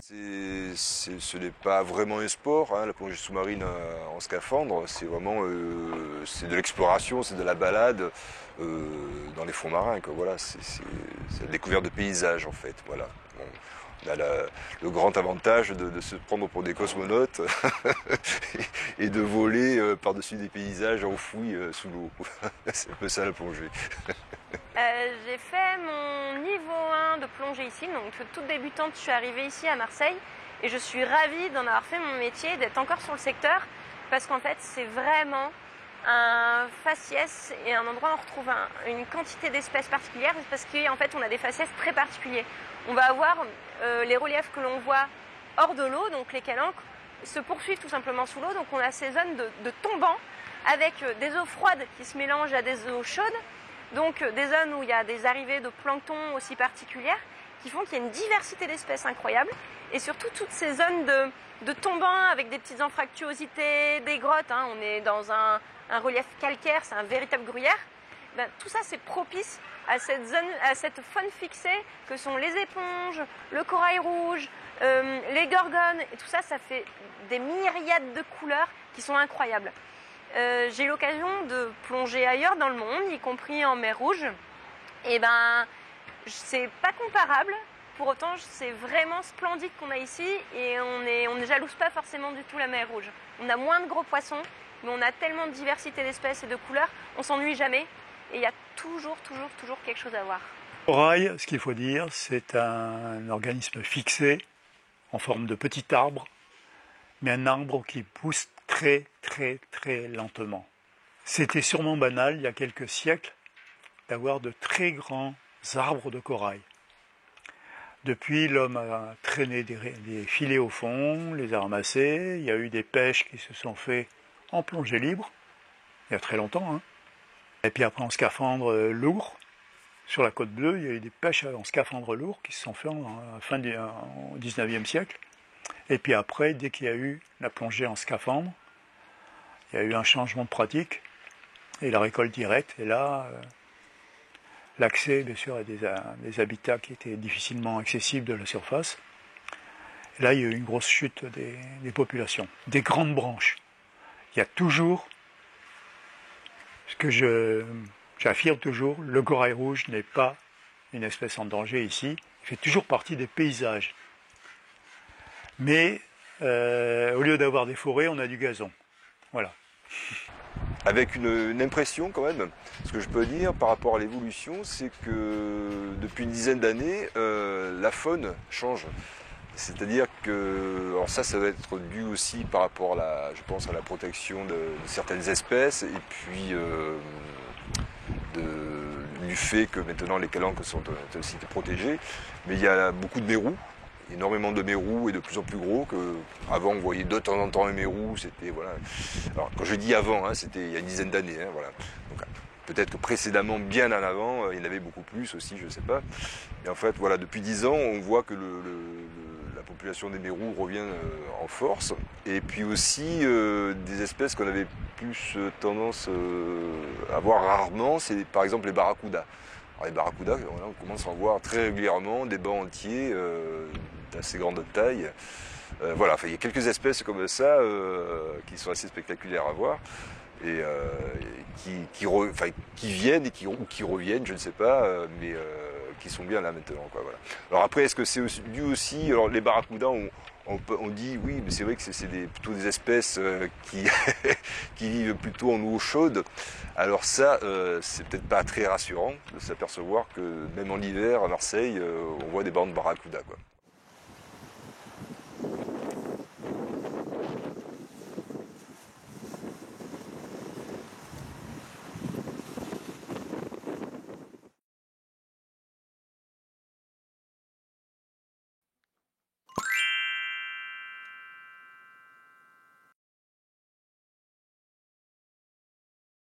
Ce n'est pas vraiment un sport, hein, la plongée sous-marine en scaphandre, c'est vraiment c'est de l'exploration, c'est de la balade dans les fonds marins, quoi. Voilà, c'est la découverte de paysages en fait. Voilà. On a le grand avantage de se prendre pour des cosmonautes et de voler par-dessus des paysages enfouis sous l'eau. C'est un peu ça la plongée. J'ai fait mon niveau 1 de plongée ici, donc toute débutante, je suis arrivée ici à Marseille et je suis ravie d'en avoir fait mon métier, d'être encore sur le secteur parce qu'en fait c'est vraiment un faciès et un endroit où on retrouve une quantité d'espèces particulières parce qu'en fait on a des faciès très particuliers. On va avoir les reliefs que l'on voit hors de l'eau, donc les calanques se poursuivent tout simplement sous l'eau, donc on a ces zones de tombants avec des eaux froides qui se mélangent à des eaux chaudes. Donc des zones où il y a des arrivées de plancton aussi particulières qui font qu'il y a une diversité d'espèces incroyable. Et surtout toutes ces zones de tombants avec des petites anfractuosités, des grottes, hein. On est dans un relief calcaire, c'est un véritable gruyère. Ben, tout ça c'est propice à cette zone, à cette faune fixée que sont les éponges, le corail rouge, les gorgones. Et tout ça, ça fait des myriades de couleurs qui sont incroyables. J'ai eu l'occasion de plonger ailleurs dans le monde, y compris en mer Rouge. Et ben, c'est pas comparable. Pour autant, c'est vraiment splendide qu'on a ici et on ne jalouse pas forcément du tout la mer Rouge. On a moins de gros poissons, mais on a tellement de diversité d'espèces et de couleurs, on s'ennuie jamais. Et il y a toujours quelque chose à voir. Le corail, ce qu'il faut dire, c'est un organisme fixé en forme de petit arbre, mais un arbre qui pousse très lentement. C'était sûrement banal il y a quelques siècles d'avoir de très grands arbres de corail. Depuis, l'homme a traîné des filets au fond, les a ramassés, il y a eu des pêches qui se sont faites en plongée libre, il y a très longtemps. Hein. Et puis après en scaphandre lourd, sur la côte bleue, il y a eu des pêches en scaphandre lourd qui se sont faites au 19e siècle. Et puis après, dès qu'il y a eu la plongée en scaphandre, il y a eu un changement de pratique et la récolte directe. Et là, l'accès, bien sûr, à des habitats qui étaient difficilement accessibles de la surface. Et là, il y a eu une grosse chute des populations, des grandes branches. Il y a toujours, ce que j'affirme toujours, le corail rouge n'est pas une espèce en danger ici. Il fait toujours partie des paysages. Mais au lieu d'avoir des forêts, on a du gazon. Voilà. Avec une impression quand même, ce que je peux dire par rapport à l'évolution, c'est que depuis une dizaine d'années, la faune change. C'est-à-dire que, alors ça va être dû aussi par rapport je pense à la protection de certaines espèces et puis du fait que maintenant les calanques sont un site protégé, mais il y a beaucoup de mérous. Énormément de mérous et de plus en plus gros qu'avant on voyait de temps en temps un mérou, c'était voilà. Alors quand je dis avant, hein, c'était il y a une dizaine d'années, hein, voilà. Donc peut-être que précédemment, bien en avant, il y en avait beaucoup plus aussi, je ne sais pas. Et en fait, voilà, depuis 10 ans, on voit que la population des mérous revient en force. Et puis aussi des espèces qu'on avait plus tendance à voir rarement, c'est par exemple les barracudas. Alors les barracudas, on commence à en voir très régulièrement, des bancs entiers d'assez grande taille. Voilà, enfin, il y a quelques espèces comme ça qui sont assez spectaculaires à voir et qui viennent ou qui reviennent, je ne sais pas, mais qui sont bien là maintenant, quoi, voilà. Alors après, est-ce que c'est dû aussi, alors les barracudas, on dit oui, mais c'est vrai que c'est plutôt des espèces qui vivent plutôt en eau chaude. Alors ça, c'est peut-être pas très rassurant de s'apercevoir que même en hiver à Marseille, on voit des bancs de barracudas, quoi.